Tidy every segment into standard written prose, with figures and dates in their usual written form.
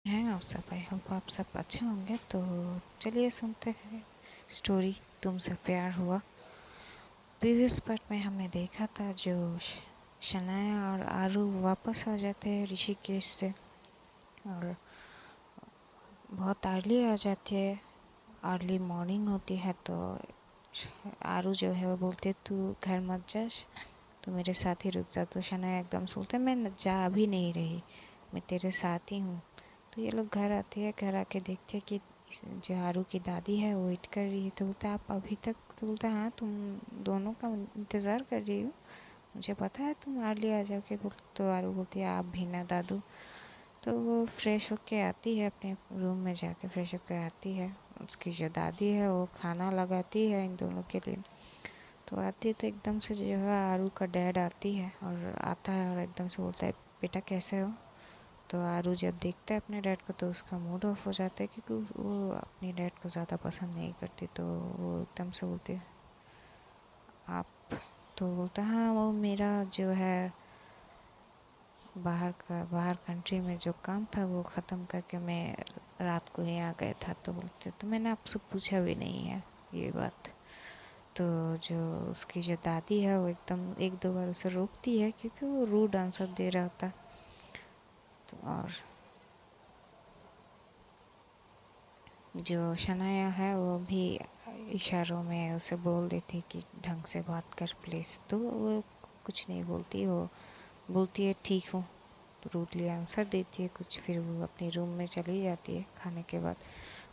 हैं आप सब। आई होप आप सब अच्छे होंगे। तो चलिए सुनते हैं स्टोरी तुमसे प्यार हुआ। प्रीवियस पार्ट में हमने देखा था जो शनाया और आरू वापस आ जाते हैं ऋषिकेश से, और बहुत अर्ली आ जाती है। अर्ली मॉर्निंग होती है तो आरू जो है वो बोलते तू घर मत जा, तो मेरे साथ ही रुक जा। तो शनाया एकदम सोचते मैं जा अभी नहीं रही, मैं तेरे साथ ही हूँ। तो ये लोग घर आते हैं, घर आके देखते हैं कि जो आरू की दादी है वो वेट कर रही है। तो बोलता आप अभी तक, तो बोलता हाँ तुम दोनों का इंतज़ार कर रही हो, मुझे पता है तुम अर्ली आ जाओगे। तो आरू बोलती है आप भी ना दादू। तो वो फ्रेश होके आती है, अपने रूम में जाके फ्रेश होके आती है। उसकी जो दादी है वो खाना लगाती है इन दोनों के लिए। तो आती है तो एकदम से जो है आरू का डैड आती है और आता है और एकदम से बोलता है बेटा कैसे हो। तो आरू जब देखता है अपने डैड को तो उसका मूड ऑफ हो जाता है, क्योंकि वो अपने डैड को ज़्यादा पसंद नहीं करती। तो वो एकदम से बोलती है आप। तो बोलता है हाँ वो मेरा जो है बाहर कंट्री में जो काम था वो ख़त्म करके मैं रात को ही आ गया था। तो बोलते तो मैंने आपसे पूछा भी नहीं है ये बात। तो जो उसकी जो दादी है वो एकदम एक दो बार उसे रोकती है, क्योंकि वो रूड आंसर दे रहा था। तो और जो शनाया है वो भी इशारों में उसे बोल देती कि ढंग से बात कर प्लीज़। तो वो कुछ नहीं बोलती, वो बोलती है ठीक हूँ, रूडली आंसर देती है कुछ, फिर वो अपने रूम में चली जाती है। खाने के बाद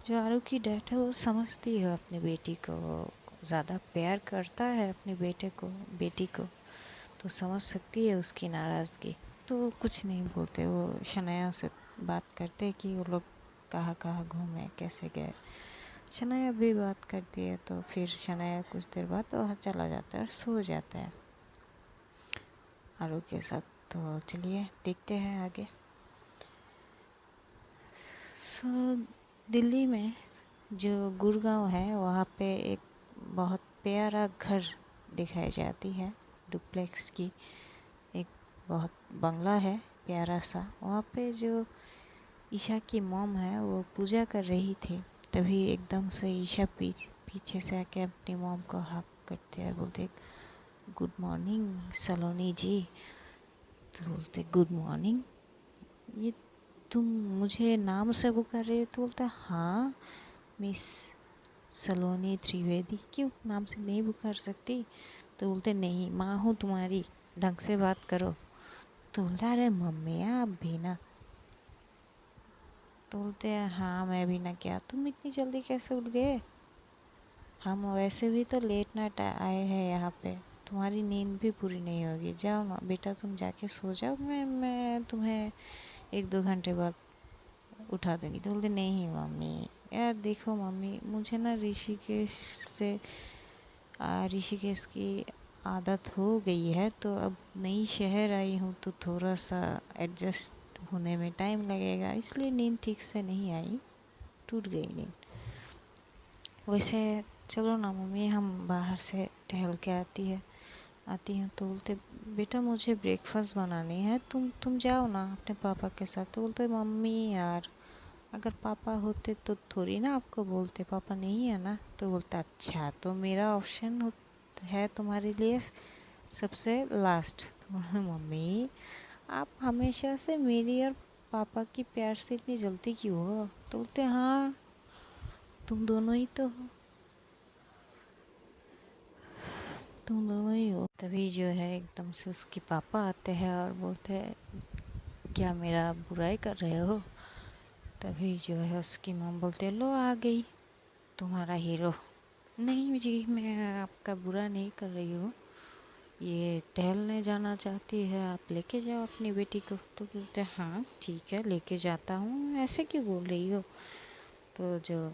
जो आरू की डैड है वो समझती है अपनी बेटी को, वो ज़्यादा प्यार करता है अपने बेटी को, तो समझ सकती है उसकी नाराज़गी। तो वो कुछ नहीं बोलते, वो शनाया से बात करते कि वो लोग कहाँ कहाँ घूमे कैसे गए। शनाया भी बात करती है। तो फिर शनाया कुछ देर बाद वहाँ चला जाता है और सो जाता है आरू के साथ। तो चलिए देखते हैं आगे। सो दिल्ली में जो गुड़गांव है वहाँ पे एक बहुत प्यारा घर दिखाई जाती है, डुप्लेक्स की एक बहुत बंगला है प्यारा सा। वहाँ पे जो ईशा की मॉम है वो पूजा कर रही थी, तभी एकदम से ईशा पीछे से आके अपनी मॉम को हक करते हैं, बोलते गुड मॉर्निंग सलोनी जी। तो बोलते गुड मॉर्निंग, ये तुम मुझे नाम से पुकार रहे हो। तो बोलता हाँ मिस सलोनी त्रिवेदी, क्यों नाम से नहीं पुकार सकती। तो बोलते नहीं माँ हूँ तुम्हारी, ढंग से बात करो। तो बोलता अरे मम्मी आप भी ना। तो बोलते हैं हाँ मैं भी ना, क्या तुम इतनी जल्दी कैसे उठ गए, हम वैसे भी तो लेट नाइट आए हैं यहाँ पे, तुम्हारी नींद भी पूरी नहीं होगी, जाओ ना बेटा तुम जाके सो जाओ, मैं तुम्हें एक दो घंटे बाद उठा दूँगी। तो बोलते नहीं मम्मी, यार देखो मम्मी मुझे ना ऋषिकेश की आदत हो गई है, तो अब नई शहर आई हूँ तो थोड़ा सा एडजस्ट होने में टाइम लगेगा, इसलिए नींद ठीक से नहीं आई, टूट गई नींद। वैसे चलो ना मम्मी हम बाहर से टहल के आती हूँ। तो बोलते बेटा मुझे ब्रेकफास्ट बनानी है, तुम जाओ ना अपने पापा के साथ। तो बोलते मम्मी यार अगर पापा होते तो थोड़ी ना आपको बोलते, पापा नहीं है ना। तो बोलता अच्छा तो मेरा ऑप्शन है तुम्हारे लिए सबसे लास्ट। तो मम्मी आप हमेशा से मेरी और पापा की प्यार से इतनी जलती क्यों हो। तो बोलते हाँ तुम दोनों ही तो हो, तुम दोनों ही हो। तभी जो है एकदम से उसके पापा आते हैं और बोलते हैं क्या मेरा बुराई कर रहे हो। तभी जो है उसकी मॉम बोलते लो आ गई तुम्हारा हीरो। नहीं जी मैं आपका बुरा नहीं कर रही हूँ, ये टहलने जाना चाहती है, आप लेके जाओ अपनी बेटी को। तो बोलते हाँ ठीक है लेके जाता हूँ, ऐसे क्यों बोल रही हो। तो जो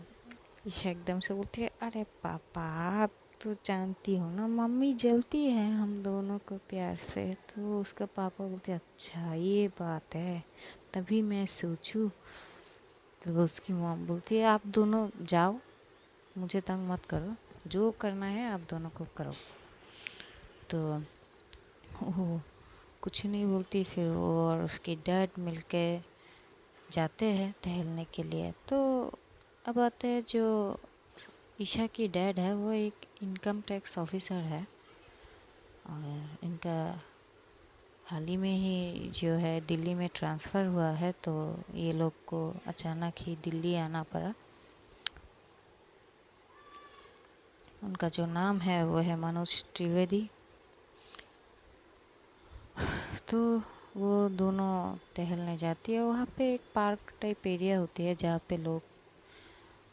ईशा एकदम से बोलती है अरे पापा आप तो जानती हो ना मम्मी जलती है हम दोनों को प्यार से। तो उसका पापा बोलते अच्छा ये बात है, तभी मैं सोचूं। तो उसकी मॉम बोलती है आप दोनों जाओ, मुझे तंग मत करो, जो करना है आप दोनों को करो। तो वो कुछ नहीं बोलती। फिर वो और उसकी डैड मिलके जाते हैं टहलने के लिए। तो अब आते हैं जो ईशा की डैड है, वो एक इनकम टैक्स ऑफिसर है और इनका हाल ही में ही जो है दिल्ली में ट्रांसफ़र हुआ है, तो ये लोग को अचानक ही दिल्ली आना पड़ा। उनका जो नाम है वो है मनोज त्रिवेदी। तो वो दोनों टहलने जाती है। वहाँ पे एक पार्क टाइप एरिया होती है जहाँ पे लोग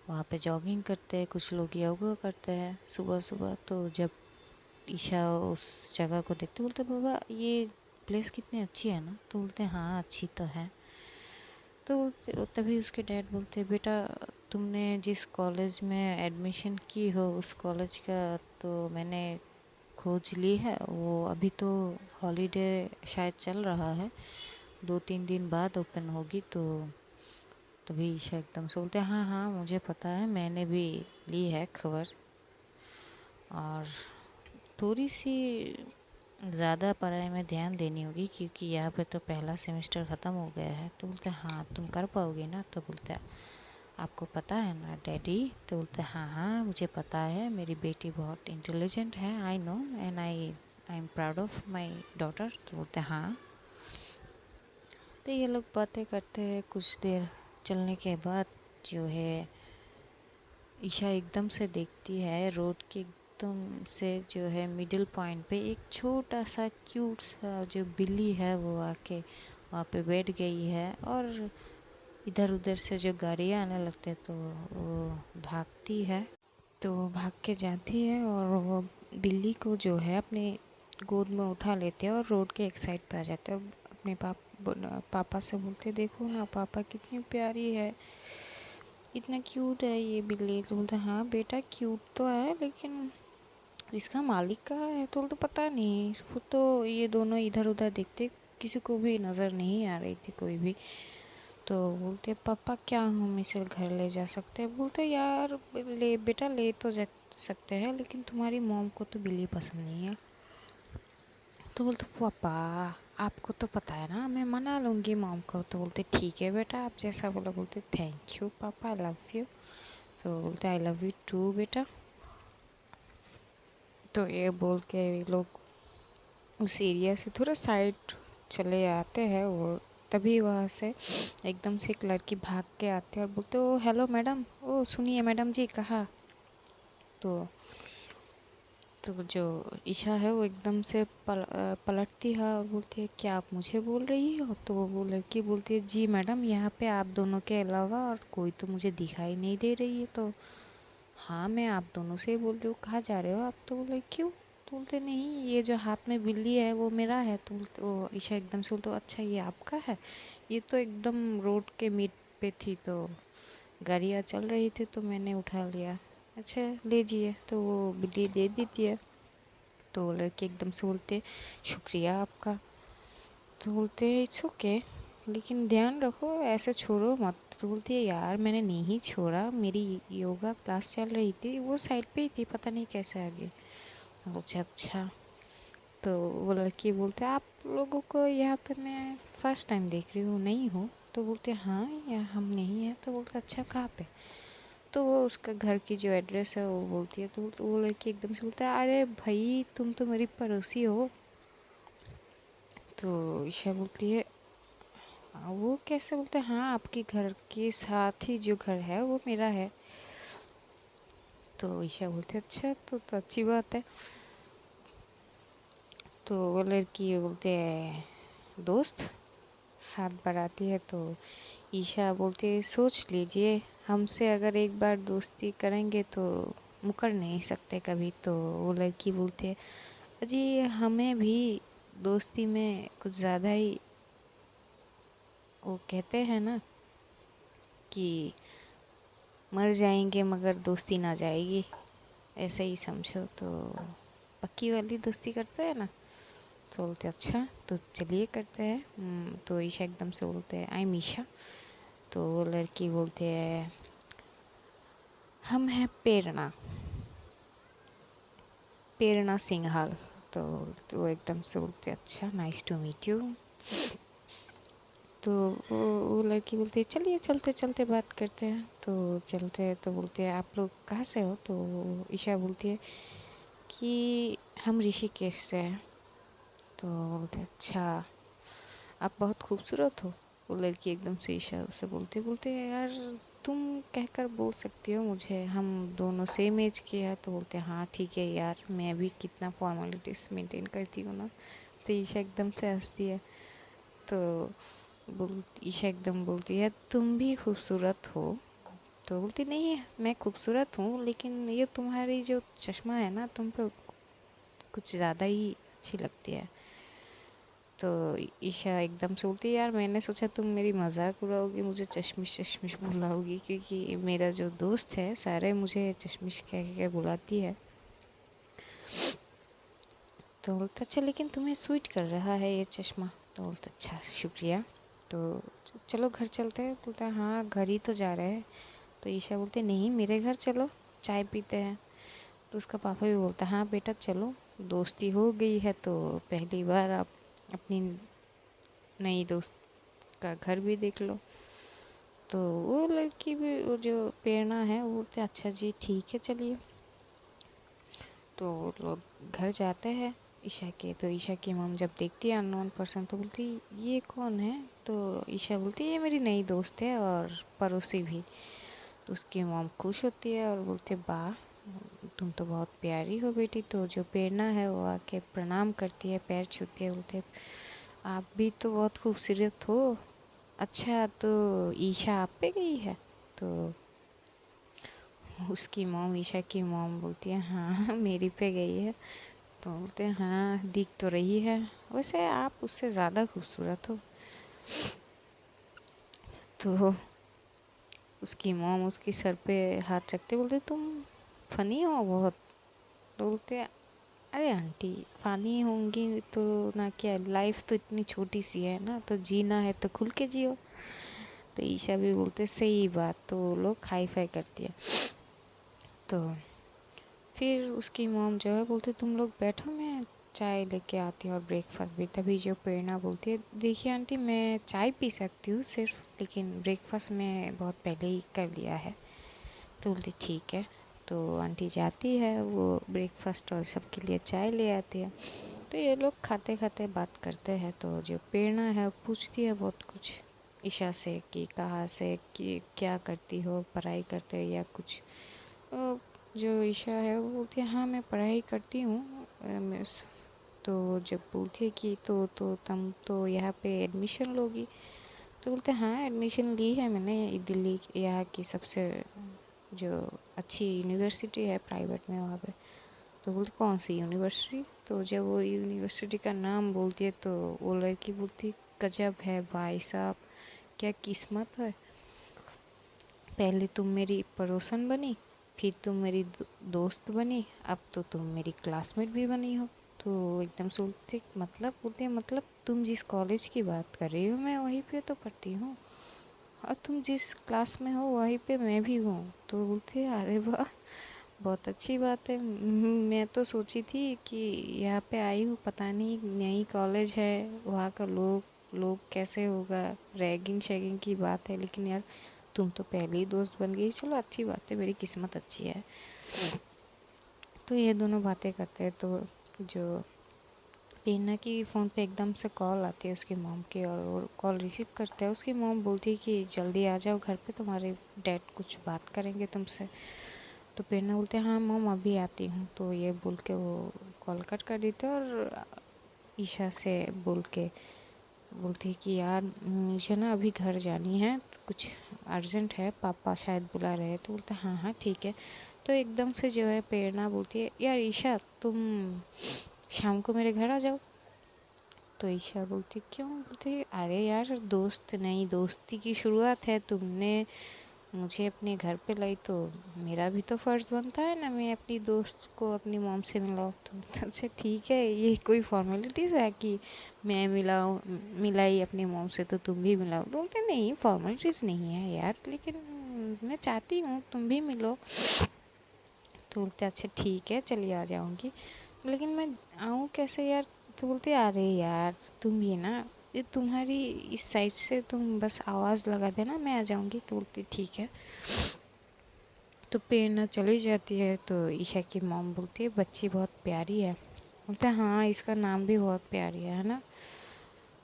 वहाँ पे जॉगिंग करते हैं, कुछ लोग योगा करते हैं सुबह सुबह। तो जब ईशा उस जगह को देखते बोलते बाबा ये प्लेस कितनी अच्छी है ना। तो बोलते हाँ अच्छी तो है। तो तभी उसके डैड बोलते बेटा तुमने जिस कॉलेज में एडमिशन की हो उस कॉलेज का तो मैंने खोज ली है। वो अभी तो हॉलीडे शायद चल रहा है, 2-3 दिन बाद ओपन होगी। तो तभी ईशा एकदम से बोलते हाँ हाँ मुझे पता है, मैंने भी ली है खबर। और थोड़ी सी ज़्यादा पढ़ाई में ध्यान देनी होगी क्योंकि यहाँ पे तो पहला सेमेस्टर ख़त्म हो गया है। तो बोलते हाँ तुम कर पाओगे ना। तो बोलते आपको पता है ना डैडी। तो बोलते हाँ हाँ मुझे पता है, मेरी बेटी बहुत इंटेलिजेंट है, I know and I am proud of my daughter. तो बोलते हाँ। तो ये लोग बातें करते हैं। कुछ देर चलने के बाद जो है ईशा एकदम से देखती है रोड के एकदम से जो है मिडिल पॉइंट पे एक छोटा सा क्यूट सा जो बिल्ली है वो आके वहाँ पे बैठ गई है। और इधर उधर से जो गाड़ियाँ आने लगते तो वो भागती है। तो वो भाग के जाती है और वो बिल्ली को जो है अपने गोद में उठा लेते हैं और रोड के एक साइड पे आ जाते हैं। और अपने पापा से बोलते देखो ना पापा कितनी प्यारी है, इतना क्यूट है ये बिल्ली। तो बोलते हाँ बेटा क्यूट तो है लेकिन इसका मालिक कहाँ है। तो बोलते पता नहीं। वो तो ये दोनों इधर उधर देखते, किसी को भी नज़र नहीं आ रही थी कोई भी। तो बोलते पापा क्या हम इसे घर ले जा सकते हैं। बोलते यार ले बेटा ले तो जा सकते हैं लेकिन तुम्हारी मॉम को तो बिल्ली पसंद नहीं है। तो बोलते पापा आपको तो पता है ना मैं मना लूँगी मॉम को। तो बोलते ठीक है बेटा आप जैसा बोला। बोलते थैंक यू पापा आई लव यू। तो बोलते आई लव यू टू बेटा। तो ये बोल के ये लोग उस एरिया से थोड़ा साइड चले आते हैं। वो तभी वहाँ से एकदम से एक लड़की भाग के आते हैं और बोलते ओ हेलो मैडम, ओ सुनिए मैडम जी कहाँ। तो जो ईशा है वो एकदम से पलटती है और बोलती है क्या आप मुझे बोल रही हो। तो वो लड़की बोलती है जी मैडम यहाँ पे आप दोनों के अलावा और कोई तो मुझे दिखाई नहीं दे रही है। तो हाँ मैं आप दोनों से ही बोल रही हूँ, कहाँ जा रहे हो आप। तो बोले क्यों। तो बोलते नहीं ये जो हाथ में बिल्ली है वो मेरा है। तो बोलते वो ईशा एकदम से बोलते अच्छा ये आपका है। ये तो एकदम रोड के मिड पे थी तो गाड़ियाँ चल रही थी तो मैंने उठा लिया। अच्छा लीजिए। तो वो बिल्ली दे देती है। तो वो लड़के एकदम से बोलते शुक्रिया आपका। तो बोलते इट्स ओके लेकिन ध्यान रखो ऐसे छोड़ो मत। तो बोलती है यार मैंने नहीं छोड़ा, मेरी योगा क्लास चल रही थी वो साइड पे ही थी, पता नहीं कैसे आ गई। बोलते अच्छा। तो वो लड़की बोलते आप लोगों को यहाँ पे मैं फर्स्ट टाइम देख रही हूँ, नहीं हूँ। तो बोलते हाँ यहाँ हम नहीं हैं। तो बोलते अच्छा कहाँ पे। तो वो उसका घर की जो एड्रेस है वो बोलती है। तो वो लड़की एकदम से बोलता है अरे भाई तुम तो मेरी पड़ोसी हो। तो ईशा बोलती है वो कैसे। बोलते हाँ आपके घर के साथ ही जो घर है वो मेरा है। तो ईशा बोलते अच्छा तो अच्छी बात है। तो वो लड़की बोलते है दोस्त, हाथ बढ़ाती है। तो ईशा बोलती है सोच लीजिए हमसे अगर एक बार दोस्ती करेंगे तो मुकर नहीं सकते कभी। तो वो लड़की बोलती है अजी हमें भी दोस्ती में कुछ ज़्यादा ही वो कहते हैं ना कि मर जाएंगे मगर दोस्ती ना जाएगी, ऐसे ही समझो। तो पक्की वाली दोस्ती करते हैं ना। तो बोलते अच्छा तो चलिए करते हैं। तो ईशा एकदम से बोलते हैं आई एम ईशा। तो वो लड़की बोलते हैं हम हैं प्रेरणा, प्रेरणा सिंघाल। तो वो एकदम से बोलते अच्छा नाइस टू मीट यू। तो वो लड़की बोलती है चलिए चलते चलते बात करते हैं। तो चलते हैं तो बोलते हैं आप लोग कहाँ से हो? तो ईशा बोलती है कि हम ऋषिकेश से हैं। तो बोलते हैं अच्छा, आप बहुत खूबसूरत हो। वो लड़की एकदम से ईशा से बोलते बोलते यार तुम कहकर बोल सकती हो मुझे, हम दोनों सेम एज के हैं। तो बोलते हैं हाँ ठीक है यार, मैं भी कितना फॉर्मेलिटीज मेंटेन करती हूँ ना। तो ईशा एकदम से हंसती है। तो ईशा एकदम बोलती है तुम भी खूबसूरत हो। तो बोलती नहीं मैं खूबसूरत हूँ, लेकिन ये तुम्हारी जो चश्मा है ना तुम पे कुछ ज़्यादा ही अच्छी लगती है। तो ईशा एकदम से बोलती है यार मैंने सोचा तुम मेरी मजाक उड़ाओगी, मुझे चश्मिश चश्मिश बुलाओगी, क्योंकि मेरा जो दोस्त है सारे मुझे चश्मिश कह के बुलाती है। तो बोलता अच्छा लेकिन तुम्हें सूट कर रहा है ये चश्मा। तो बोलता अच्छा शुक्रिया। तो चलो घर चलते हैं। बोलता हाँ घर ही तो जा रहे हैं। तो ईशा बोलते नहीं मेरे घर चलो, चाय पीते हैं। तो उसका पापा भी बोलता हाँ बेटा चलो, दोस्ती हो गई है तो पहली बार आप अपनी नई दोस्त का घर भी देख लो। तो वो लड़की भी, वो जो प्रेरणा है, वो बोलते अच्छा जी ठीक है चलिए। तो वो लोग घर जाते हैं ईशा के। तो ईशा की मॉम जब देखती है अननोन पर्सन तो बोलती ये कौन है? तो ईशा बोलती है ये मेरी नई दोस्त है और पड़ोसी भी। तो उसकी मॉम खुश होती है और बोलते वाह तुम तो बहुत प्यारी हो बेटी। तो जो प्रेरणा है वो आके प्रणाम करती है, पैर छूती है, बोलते आप भी तो बहुत खूबसूरत हो। अच्छा तो ईशा आप पे गई है? तो उसकी मॉम, ईशा की मॉम बोलती है हाँ मेरी पे गई है। तो बोलते हैं हाँ दिख तो रही है, वैसे आप उससे ज़्यादा खूबसूरत हो। तो उसकी मॉम उसकी सर पे हाथ रखते बोलते तुम फनी हो बहुत। तो बोलते अरे आंटी फनी होंगी तो ना क्या, लाइफ तो इतनी छोटी सी है ना, तो जीना है तो खुल के जियो। तो ईशा भी बोलते सही बात। तो वो लोग हाई फाई करती है। तो फिर उसकी मॉम जो है बोलती तुम लोग बैठो मैं चाय लेके आती हूँ और ब्रेकफास्ट भी। तभी जो प्रेरणा बोलती है देखिए आंटी मैं चाय पी सकती हूँ सिर्फ, लेकिन ब्रेकफास्ट मैं बहुत पहले ही कर लिया है। तो बोलती ठीक है। तो आंटी जाती है, वो ब्रेकफास्ट और सबके लिए चाय ले आती है। तो ये लोग खाते खाते बात करते हैं। तो जो प्रेरणा है वो पूछती है बहुत कुछ ईशा से कि कहाँ से, कि क्या करती हो, पढ़ाई करते हो या कुछ। जो ईशा है वो बोलती है हाँ मैं पढ़ाई करती हूँ। तो जब बोलती है कि तो तुम तो यहाँ पे एडमिशन लोगी? तो बोलते हैं हाँ एडमिशन ली है मैंने, दिल्ली यहाँ की सबसे जो अच्छी यूनिवर्सिटी है प्राइवेट में वहाँ पे। तो बोलती कौन सी यूनिवर्सिटी? तो जब वो यूनिवर्सिटी का नाम बोलती है तो वो लड़की बोलती गजब है भाई साहब, क्या किस्मत है, पहले तुम मेरी पड़ोसन बनी, फिर तुम मेरी दोस्त बनी, अब तो तुम मेरी क्लासमेट भी बनी हो। तो एकदम से बोलते मतलब, बोलते मतलब तुम जिस कॉलेज की बात कर रही हो मैं वहीं पे तो पढ़ती हूँ, और तुम जिस क्लास में हो वहीं पे मैं भी हूँ। तो बोलते अरे वाह बहुत अच्छी बात है। मैं तो सोची थी कि यहाँ पे आई हूँ, पता नहीं नई कॉलेज है, वहाँ का लोग लोग कैसे होगा, रैगिंग शैगिंग की बात है, लेकिन यार तुम तो पहले ही दोस्त बन गई, चलो अच्छी बात है, मेरी किस्मत अच्छी है। तो ये दोनों बातें करते हैं। तो जो पीना की फ़ोन पे एकदम से कॉल आती है उसकी मॉम की, और वो कॉल रिसीव करते हैं। उसकी मॉम बोलती है कि जल्दी आ जाओ घर पे, तुम्हारे डैड कुछ बात करेंगे तुमसे। तो प्रेरणा बोलते हैं हाँ मॉम अभी आती हूँ। तो ये बोल के वो कॉल कट कर देते हैं और ईशा से बोल के बोलती है कि यार मुझे ना अभी घर जानी है, कुछ अर्जेंट है, पापा शायद बुला रहे हैं। तो बोलते हाँ हाँ ठीक है। तो एकदम से जो है प्रेरणा बोलती है यार ईशा तुम शाम को मेरे घर आ जाओ। तो ईशा बोलती क्यों? बोलती अरे यार दोस्त, नई दोस्ती की शुरुआत है, तुमने मुझे अपने घर पे लाई तो मेरा भी तो फ़र्ज़ बनता है ना मैं अपनी दोस्त को अपनी मॉम से मिलाऊँ। तो अच्छा ठीक है, ये कोई फॉर्मेलिटीज़ है कि मैं मिलाऊँ, मिलाई अपनी मॉम से तो तुम भी मिलाओ? तो बोलते नहीं फॉर्मेलिटीज़ नहीं है यार, लेकिन मैं चाहती हूँ तुम भी मिलो। तो बोलते अच्छा ठीक है चलिए आ जाऊँगी, लेकिन मैं आऊँ कैसे यार? तो बोलते अरे यार तुम भी ना ये तुम्हारी इस साइड से तुम बस आवाज़ लगा देना, मैं आ जाऊँगी। तो बोलती ठीक है। तो प्रेरणा चली जाती है। तो ईशा की मॉम बोलती है बच्ची बहुत प्यारी है। बोलते हैं हाँ, इसका नाम भी बहुत प्यारी है ना।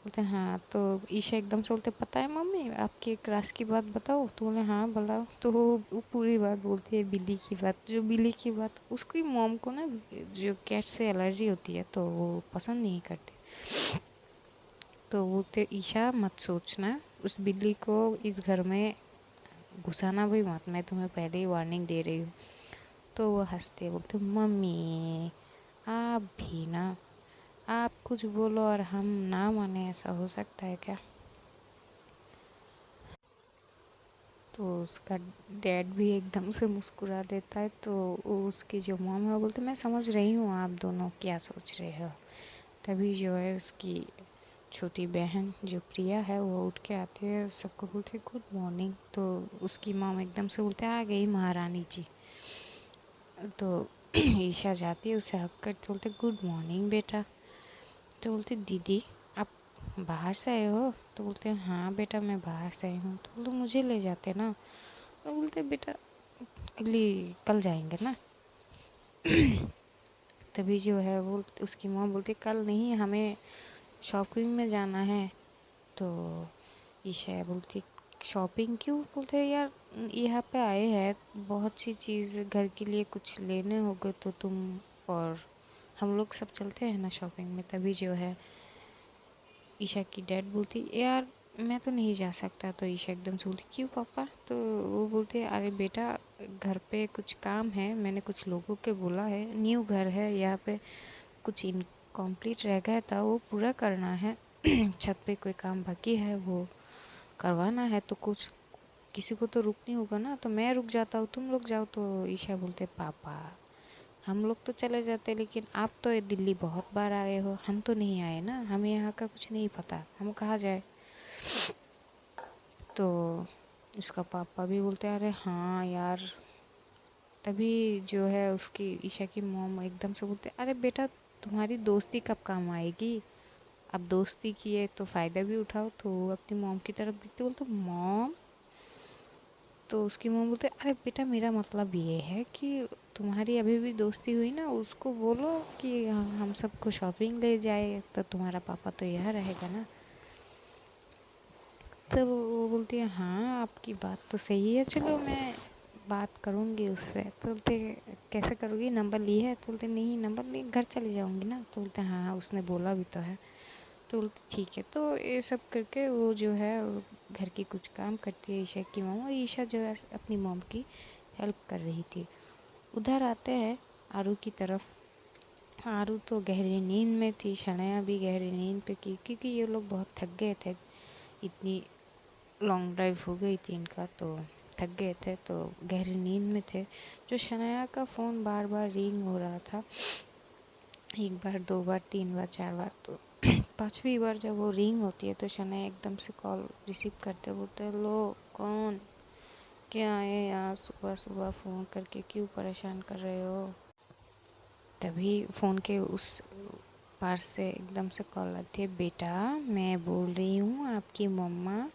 बोलते हैं हाँ। तो ईशा एकदम से बोलते पता है मम्मी, आपकी एक क्राश की बात बताओ। तो बोले हाँ बताओ। तो वो पूरी बात बोलती है, बिल्ली की बात। जो बिल्ली की बात, उसकी मॉम को ना जो कैट से एलर्जी होती है, तो वो पसंद नहीं करती। तो बोलते ईशा मत सोचना, उस बिल्ली को इस घर में घुसाना भी मत, मैं तुम्हें पहले ही वार्निंग दे रही हूँ। तो वो हंसते बोलते मम्मी आप भी ना, आप कुछ बोलो और हम ना माने, ऐसा हो सकता है क्या। तो उसका डैड भी एकदम से मुस्कुरा देता है। तो उसकी जो मॉम है वो बोलते मैं समझ रही हूँ आप दोनों क्या सोच रहे हो। तभी जो है उसकी छोटी बहन जो प्रिया है वो उठ के आती है, सबको बोलती है गुड मॉर्निंग। तो उसकी मॉम एकदम से बोलते आ गई महारानी जी। तो ईशा जाती है, उसे हक करते बोलते गुड मॉर्निंग बेटा। तो बोलते दीदी आप बाहर से आए हो। तो बोलते हैं हाँ बेटा मैं बाहर से आई हूँ। तो बोलते मुझे ले जाते ना। तो बोलते बेटा अगली कल जाएंगे ना। तभी जो है वो उसकी माँ बोलती कल नहीं, हमें शॉपिंग में जाना है। तो ईशा बोलती शॉपिंग क्यों। बोलते यार यहाँ पे आए हैं, बहुत सी चीज़ घर के लिए कुछ लेने होगे, तो तुम और हम लोग सब चलते हैं ना शॉपिंग में। तभी जो है ईशा की डैड बोलती यार मैं तो नहीं जा सकता। तो ईशा एकदम से बोलती क्यों पापा। तो वो बोलते अरे बेटा घर पे कुछ काम है, मैंने कुछ लोगों के बोला है, न्यू घर है यहाँ पे, कुछ इनकम्प्लीट रह गया था वो पूरा करना है। छत पे कोई काम बाकी है वो करवाना है। तो कुछ किसी को तो रुकनी होगा ना, तो मैं रुक जाता हूँ तुम लोग जाओ। तो ईशा बोलते पापा हम लोग तो चले जाते, लेकिन आप तो ये दिल्ली बहुत बार आए हो, हम तो नहीं आए ना, हमें यहाँ का कुछ नहीं पता, हम कहाँ जाए। तो उसका पापा भी बोलते अरे हाँ यार। तभी जो है उसकी ईशा की मॉम एकदम से बोलते अरे बेटा तुम्हारी दोस्ती कब काम आएगी, अब दोस्ती किए तो फ़ायदा भी उठाओ। तो वो अपनी मॉम की तरफ देखते बोलते मॉम। तो उसकी मॉम बोलते अरे बेटा मेरा मतलब ये है कि तुम्हारी अभी भी दोस्ती हुई ना, उसको बोलो कि हम सबको शॉपिंग ले जाए, तो तुम्हारा पापा तो यहाँ रहेगा ना। तब वो बोलती है हाँ आपकी बात तो सही है, चलो मैं बात करूँगी उससे। तो बोलते कैसे करोगी, नंबर ली है। तो बोलते नहीं नंबर नहीं, घर चले जाऊँगी ना। तो बोलते हाँ उसने बोला भी तो है। तो बोलते ठीक है। तो ये सब करके वो जो है वो घर की कुछ काम करती है ईशा की मॉम, और ईशा जो है अपनी मॉम की हेल्प कर रही थी। उधर आते हैं आरू की तरफ। आरू तो गहरी नींद में थी, शनाया भी गहरी नींद पे की, क्योंकि ये लोग बहुत थक गए थे, इतनी लॉन्ग ड्राइव हो गई थी इनका, तो थक गए थे तो गहरी नींद में थे। जो शनाया का फ़ोन बार बार रिंग हो रहा था, एक बार दो बार तीन बार चार बार, तो पांचवी बार जब वो रिंग होती है तो शनाया एकदम से कॉल रिसीव करते बोलते लो कौन, क्या है यहाँ सुबह सुबह फ़ोन करके क्यों परेशान कर रहे हो। तभी फ़ोन के उस पार से एकदम से कॉल आती है बेटा मैं बोल रही हूँ आपकी मम्मा,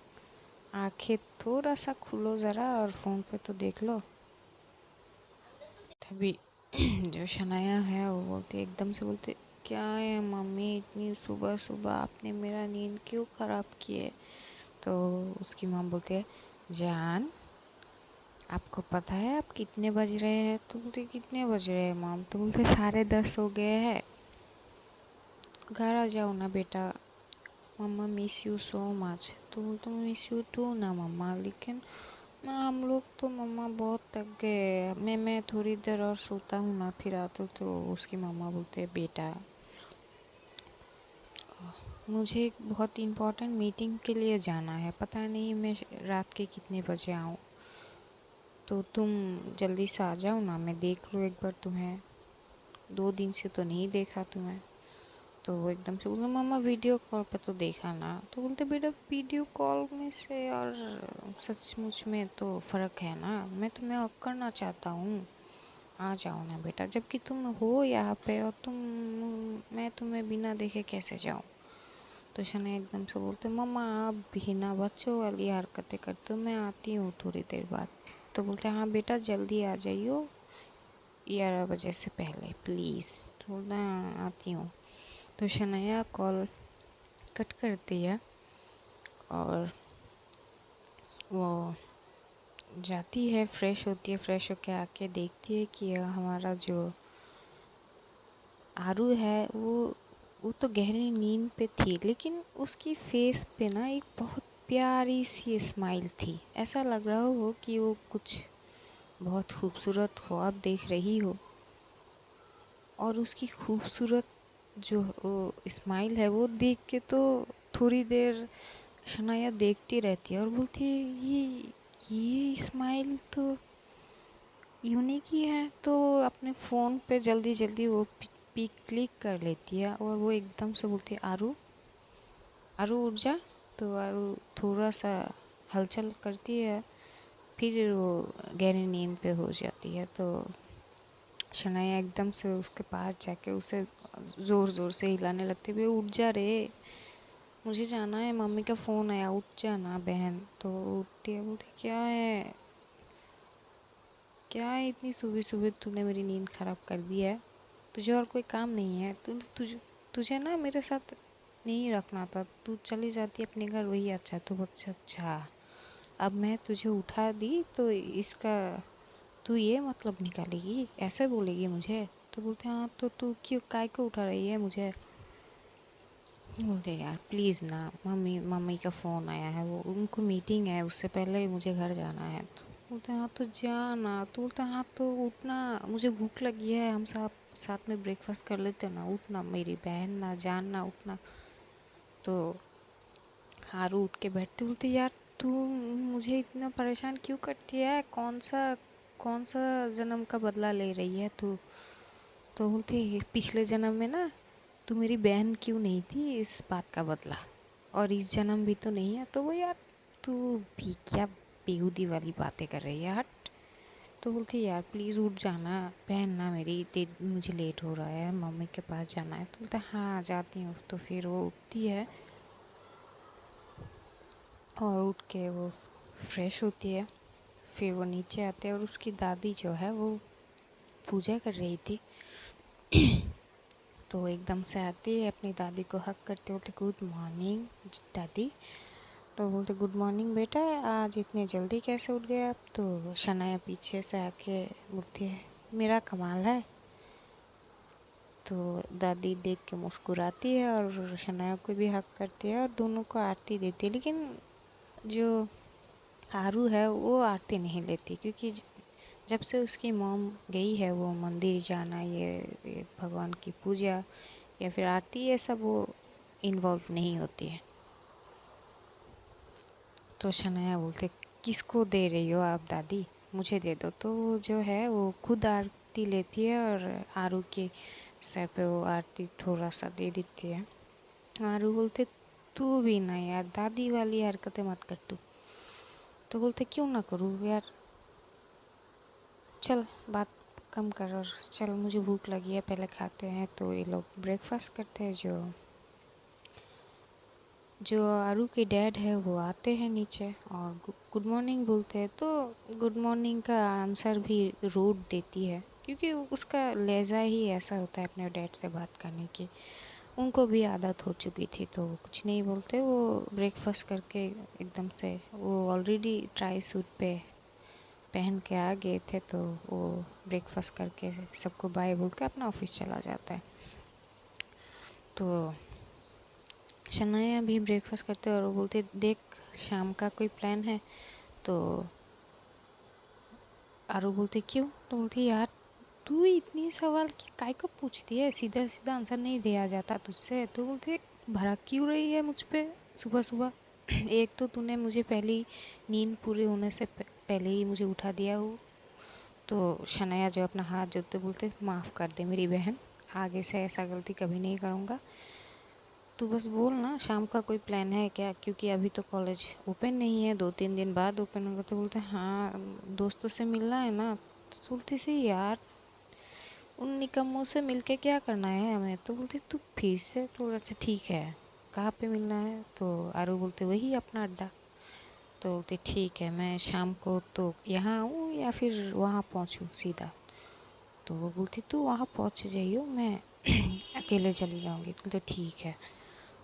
आंखें थोड़ा सा खुलो ज़रा और फ़ोन पे तो देख लो। तभी जो शनाया है वो बोलती एकदम से बोलते क्या है मम्मी इतनी सुबह सुबह आपने मेरा नींद क्यों ख़राब किए। तो उसकी मॉम बोलती है जान आपको पता है अब कितने बज रहे हैं। तो बोलते कितने बज रहे हैं मॉम। तो बोलते 10:30 हो गए हैं, घर आ जाओ ना बेटा, मम्मा मिस यू सो मच। तो बोलते मिस यू टू ना मम्मा, लेकिन हम लोग तो मम्मा बहुत थक गए, मैं थोड़ी देर और सोता हूँ ना फिर आता। तो उसकी मम्मा बोलते बेटा मुझे एक बहुत इम्पोर्टेंट मीटिंग के लिए जाना है, पता नहीं मैं रात के कितने बजे आऊँ, तो तुम जल्दी से आ जाओ ना, मैं देख लूँ एक बार तुम्हें, 2 दिन से तो नहीं देखा तुम्हें। तो वो एकदम से बोलते मम्मा वीडियो कॉल पे तो देखा ना। तो बोलते बेटा वीडियो कॉल में से और सचमुच में तो फ़र्क है ना, मैं तुम्हें हक करना चाहता हूँ, आ जाओ ना बेटा, जबकि तुम हो यहाँ पे और मैं तुम्हें बिना देखे कैसे जाऊँ। तो शनाया एकदम से बोलते मम्मा आप भी ना बच्चों वाली हरकतें करते हो, मैं आती हूँ थोड़ी देर बाद। तो बोलते हाँ बेटा जल्दी आ जाइयो 11 बजे से पहले प्लीज़। तो बोलता हाँ आती हूँ। तो शनाया कॉल कट करती है और वो जाती है, फ्रेश होती है, फ्रेश होके आके देखती है कि हमारा जो आरू है वो तो गहरी नींद पे थी, लेकिन उसकी फेस पे ना एक बहुत प्यारी सी स्माइल थी। ऐसा लग रहा हो कि वो कुछ बहुत खूबसूरत ख्वाब देख रही हो। और उसकी खूबसूरत जो स्माइल है वो देख के तो थोड़ी देर शनाया देखती रहती है और बोलती है ये स्माइल तो यूनिक ही है। तो अपने फ़ोन पे जल्दी जल्दी वो पिक क्लिक कर लेती है और वो एकदम से बोलती है आरू आरू उठ जा। तो आरू थोड़ा सा हलचल करती है, फिर वो गहरी नींद पे हो जाती है। तो शनाया एकदम से उसके पास जाके उसे ज़ोर ज़ोर से हिलाने लगती है, उठ जा रे, मुझे जाना है, मम्मी का फ़ोन आया, उठ जा ना बहन। तो उठती है, बोलती क्या है इतनी सुबह सुबह तूने मेरी नींद ख़राब कर दी है, तुझे और कोई काम नहीं है, तुझे ना मेरे साथ नहीं रखना था, तू चली जाती अपने घर वही अच्छा। तो अच्छा अब मैं तुझे उठा दी तो इसका तू ये मतलब निकालेगी, ऐसे बोलेगी मुझे। तो बोलते हाँ तो तू क्यों काय को उठा रही है मुझे। बोलते यार प्लीज़ ना, मम्मी मम्मी का फ़ोन आया है, वो उनको मीटिंग है, उससे पहले मुझे घर जाना है। तो बोलते हाँ तो जा ना। तो बोलते हाँ तो उठना, मुझे भूख लगी है, हम सब साथ में ब्रेकफास्ट कर लेते ना, उठना मेरी बहन ना, जान ना, उठना। तो हारू उठ के बैठते, बोलते यार तू मुझे इतना परेशान क्यों करती है, कौन सा जन्म का बदला ले रही है तू। तो बोलते पिछले जन्म में ना तू मेरी बहन क्यों नहीं थी, इस बात का बदला, और इस जन्म भी तो नहीं है। तो वो यार तू भी क्या बेहूदी वाली बातें कर रही है, हट। तो बोलती यार प्लीज़ उठ जाना बहन ना मेरी, मुझे लेट हो रहा है, मम्मी के पास जाना है। तो बोलता हाँ जाती हूँ। तो फिर वो उठती है और उठ के वो फ्रेश होती है, फिर वो नीचे आते हैं और उसकी दादी जो है वो पूजा कर रही थी। तो वो एकदम से आती है, अपनी दादी को हक करते बोलते गुड मॉर्निंग दादी। तो बोलते गुड मॉर्निंग बेटा, आज इतने जल्दी कैसे उठ गए आप। तो शनाया पीछे से आके बोलती है मेरा कमाल है। तो दादी देख के मुस्कुराती है और शनाया को भी हक करती है और दोनों को आरती देती है। लेकिन जो आरू है वो आरती नहीं लेती, क्योंकि जब से उसकी मॉम गई है वो मंदिर जाना, ये भगवान की पूजा या फिर आरती, ये सब वो इन्वॉल्व नहीं होती है। तो शनाया बोलते किसको दे रही हो आप दादी, मुझे दे दो। तो वो जो है वो खुद आरती लेती है और आरू के सर पे वो आरती थोड़ा सा दे देती है। आरू बोलते तू भी ना यार दादी वाली हरकतें मत कर तू। तो बोलते क्यों ना करूँ यार, चल बात कम कर और चल, मुझे भूख लगी है, पहले खाते हैं। तो ये लोग ब्रेकफास्ट करते हैं। जो आरू के डैड है वो आते हैं नीचे और गुड मॉर्निंग बोलते हैं। तो गुड मॉर्निंग का आंसर भी रूड देती है, क्योंकि उसका लहजा ही ऐसा होता है अपने डैड से बात करने की, उनको भी आदत हो चुकी थी। तो कुछ नहीं बोलते, वो ब्रेकफास्ट करके एकदम से, वो ऑलरेडी ट्राई सूट पे पहन के आ गए थे, तो वो ब्रेकफास्ट करके सबको बाय बोल के अपना ऑफिस चला जाता है। तो शनाया भी ब्रेकफास्ट करते और वो बोलते देख शाम का कोई प्लान है। तो आरू बोलते क्यों। तो बोलती यार तू इतनी सवाल की काय को पूछती है, सीधा सीधा आंसर नहीं दिया जाता तुझसे। तो बोलते भड़क क्यों रही है मुझ पे सुबह सुबह। एक तो तूने मुझे पहली नींद पूरी होने से पहले ही मुझे उठा दिया हो। तो शनाया जो अपना हाथ जोड़ते बोलते माफ़ कर दे मेरी बहन, आगे से ऐसा गलती कभी नहीं करूँगा। तू बस बोल ना शाम का कोई प्लान है क्या, क्योंकि अभी तो कॉलेज ओपन नहीं है, 2-3 दिन बाद ओपन होगा। तो बोलते हाँ दोस्तों से मिलना है ना। तो बोलती से यार उन निकम्मों से मिलके क्या करना है हमें। तो बोलती तू फिर से। तो अच्छा ठीक है। कहाँ पे मिलना है? तो आरू बोलते वही अपना अड्डा। तो बोलते ठीक है, मैं शाम को तो यहाँ आऊँ या फिर वहाँ पहुँचूँ सीधा? तो वो बोलती तू वहाँ पहुँच जाइयो, मैं अकेले चली जाऊँगी। तो बोलते ठीक है।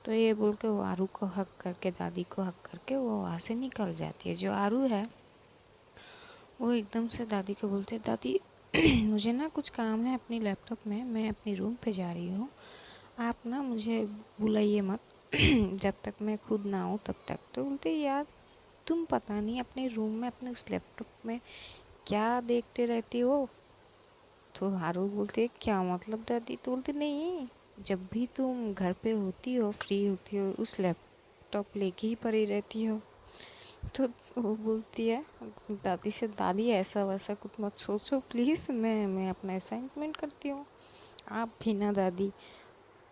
तो ये बोल के वो आरू को हक करके, दादी को हक करके वो वहाँ से निकल जाती है। जो आरू है वो एकदम से दादी को बोलते दादी मुझे ना कुछ काम है अपनी लैपटॉप में, मैं अपनी रूम पे जा रही हूँ, आप ना मुझे बुलाइए मत जब तक मैं खुद ना आऊँ तब तक। तो बोलते यार तुम पता नहीं अपने रूम में अपने उस लैपटॉप में क्या देखते रहती हो? तो हारू बोलते क्या मतलब दादी? तो बोलते नहीं, जब भी तुम घर पे होती हो, फ्री होती हो, उस लैपटॉप लेके ही पड़ी रहती हो। तो वो बोलती है दादी से दादी ऐसा वैसा कुछ मत सोचो प्लीज़, मैं अपना असाइनमेंट करती हूँ, आप भी ना दादी।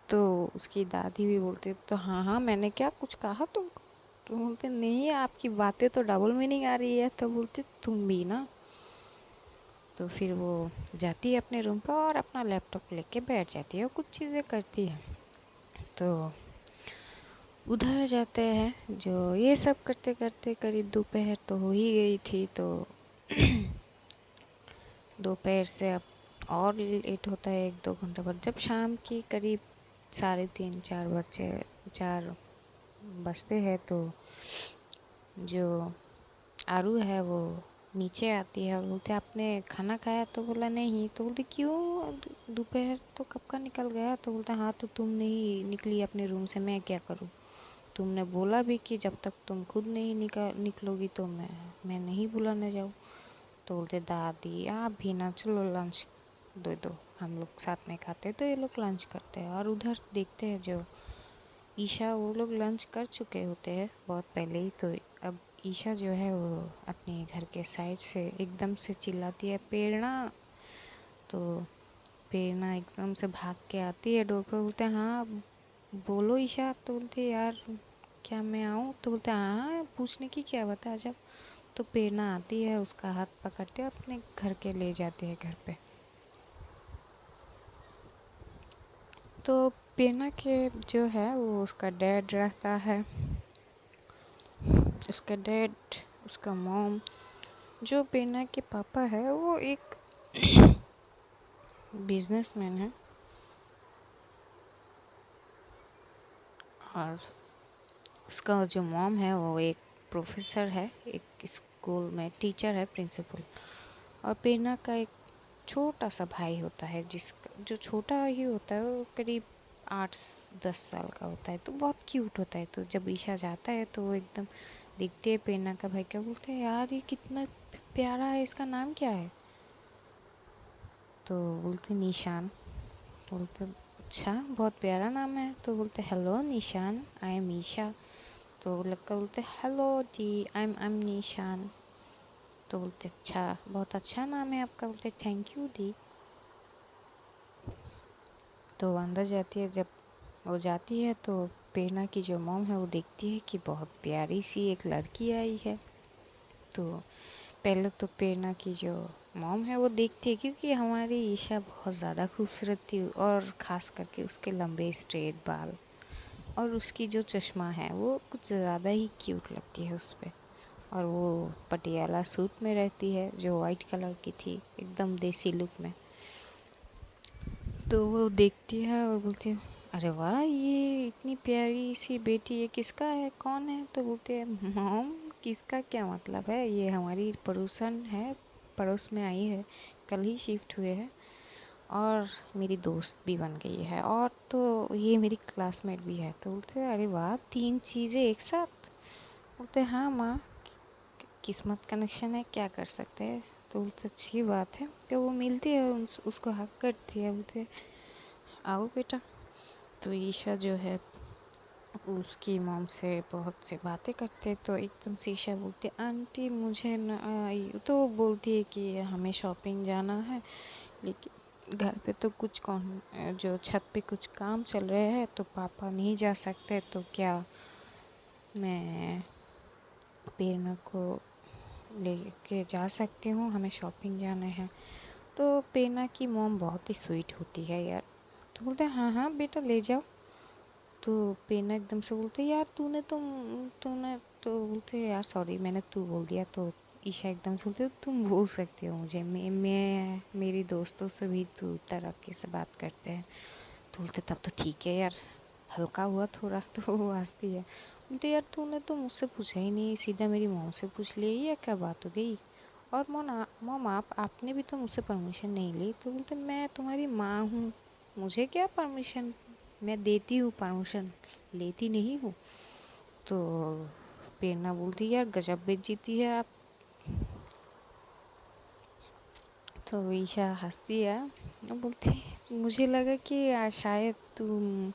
तो उसकी दादी भी बोलती तो हाँ हाँ मैंने क्या कुछ कहा तुमको? तो बोलते नहीं, आपकी बातें तो डबल मीनिंग आ रही है। तो बोलते तुम भी ना। तो फिर वो जाती है अपने रूम पर और अपना लैपटॉप लेके बैठ जाती है और कुछ चीज़ें करती है। तो उधर जाते हैं, जो ये सब करते करते करीब दोपहर तो हो ही गई थी। तो दोपहर से अब और लेट होता है 1-2 घंटे बाद, जब शाम की करीब 3:30-4 बजे 4 बजते हैं। तो जो आरू है वो नीचे आती है और बोलते आपने खाना खाया? तो बोला नहीं। तो बोलते क्यों, दोपहर तो कब का निकल गया? तो बोलता हाँ तो तुम नहीं निकली अपने रूम से, मैं क्या करूँ? तुमने बोला भी कि जब तक तुम खुद नहीं निकलोगी तो मैं नहीं बुलाने जाऊँ। तो बोलते दादी आप भी ना, चलो लंच दे दो, हम लोग साथ में खाते हैं। तो ये लोग लंच करते हैं और उधर देखते हैं जो ईशा, वो लोग लंच कर चुके होते हैं बहुत पहले ही। तो अब ईशा जो है वो अपने घर के साइड से एकदम से चिल्लाती है प्रेरणा। तो प्रेरणा एकदम से भाग के आती है डोर पर। बोलते हैं हाँ बोलो ईशा। तो बोलते यार क्या मैं आऊँ? तो बोलते हाँ पूछने की क्या बात है, आ जाओ। तो प्रेरणा आती है, उसका हाथ पकड़ते अपने घर के ले जाते हैं घर पे। तो प्रेरणा के जो है वो उसका डैड रहता है, उसका डैड, उसका मॉम। जो प्रेरणा के पापा है वो एक बिजनेसमैन है और उसका जो मॉम है वो एक प्रोफेसर है, एक स्कूल में टीचर है, प्रिंसिपल। और प्रेरणा का एक छोटा सा भाई होता है, जिसका जो छोटा ही होता है वो करीब 8-10 साल का होता है। तो बहुत क्यूट होता है। तो जब ईशा जाता है तो वो एकदम देखते है प्रेरणा का भाई, क्या बोलते हैं यार ये कितना प्यारा है, इसका नाम क्या है? तो बोलते निशान। बोलते अच्छा बहुत प्यारा नाम है। तो बोलते हेलो निशान, आई एम ईशा। तो लड़का बोलते हेलो दी, आई एम निशान। तो बोलते अच्छा बहुत अच्छा नाम है आपका। बोलते थैंक यू दी। तो अंदर जाती है, जब वो जाती है तो प्रेरणा की जो मॉम है वो देखती है कि बहुत प्यारी सी एक लड़की आई है। तो पहले तो प्रेरणा की जो मॉम है वो देखती है, क्योंकि हमारी ईशा बहुत ज़्यादा खूबसूरत थी और ख़ास करके उसके लंबे स्ट्रेट बाल और उसकी जो चश्मा है वो कुछ ज़्यादा ही क्यूट लगती है उस पर। और वो पटियाला सूट में रहती है जो वाइट कलर की थी, एकदम देसी लुक में। तो वो देखती है और बोलती है अरे वाह ये इतनी प्यारी सी बेटी, ये किसका है, कौन है? तो बोलते हैं मॉम किसका क्या मतलब है, ये हमारी पड़ोसन है, पड़ोस में आई है, कल ही शिफ्ट हुए हैं और मेरी दोस्त भी बन गई है, और तो ये मेरी क्लासमेट भी है। तो बोलते हैं अरे वाह 3 चीज़ें एक साथ। बोलते हाँ माँ किस्मत कनेक्शन है, क्या कर सकते हैं। तो बोलते अच्छी बात है। तो वो मिलती है, उसको हक करती है, बोलते आओ बेटा। तो ईशा जो है उसकी मॉम से बहुत सी बातें करते। तो एकदम से ईशा बोलती आंटी मुझे न तो वो बोलती है कि हमें शॉपिंग जाना है, लेकिन घर पे तो कुछ कौन, जो छत पे कुछ काम चल रहे हैं तो पापा नहीं जा सकते, तो क्या मैं प्रेरणा को लेके जा सकती हूँ, हमें शॉपिंग जाना है। तो प्रेरणा की मॉम बहुत ही स्वीट होती है यार। तो बोलते हैं हाँ हाँ बेटा ले जाओ। तो पेना एकदम से बोलते यार तूने तो बोलते यार सॉरी मैंने तू बोल दिया। तो ईशा एकदम से बोलते तुम बोल सकते हो मुझे, मैं मेरी दोस्तों से भी तू तरीके से बात करते हैं। तो बोलते तब तो ठीक है यार, हल्का हुआ थोड़ा। तो वो हंसती है, बोलते यार तूने तो मुझसे पूछा ही नहीं, सीधा मेरी मॉम से पूछ लिया, ये क्या बात हो गई। और मॉम आपने भी तो मुझसे परमिशन नहीं ली। तो बोलते मैं तुम्हारी माँ हूँ, मुझे क्या परमिशन, मैं देती हूँ परमिशन, लेती नहीं हूँ। तो प्रेरणा बोलती यार गजब बेइज्जती है आप। तो ईशा हंसती है और बोलती मुझे लगा कि शायद तुम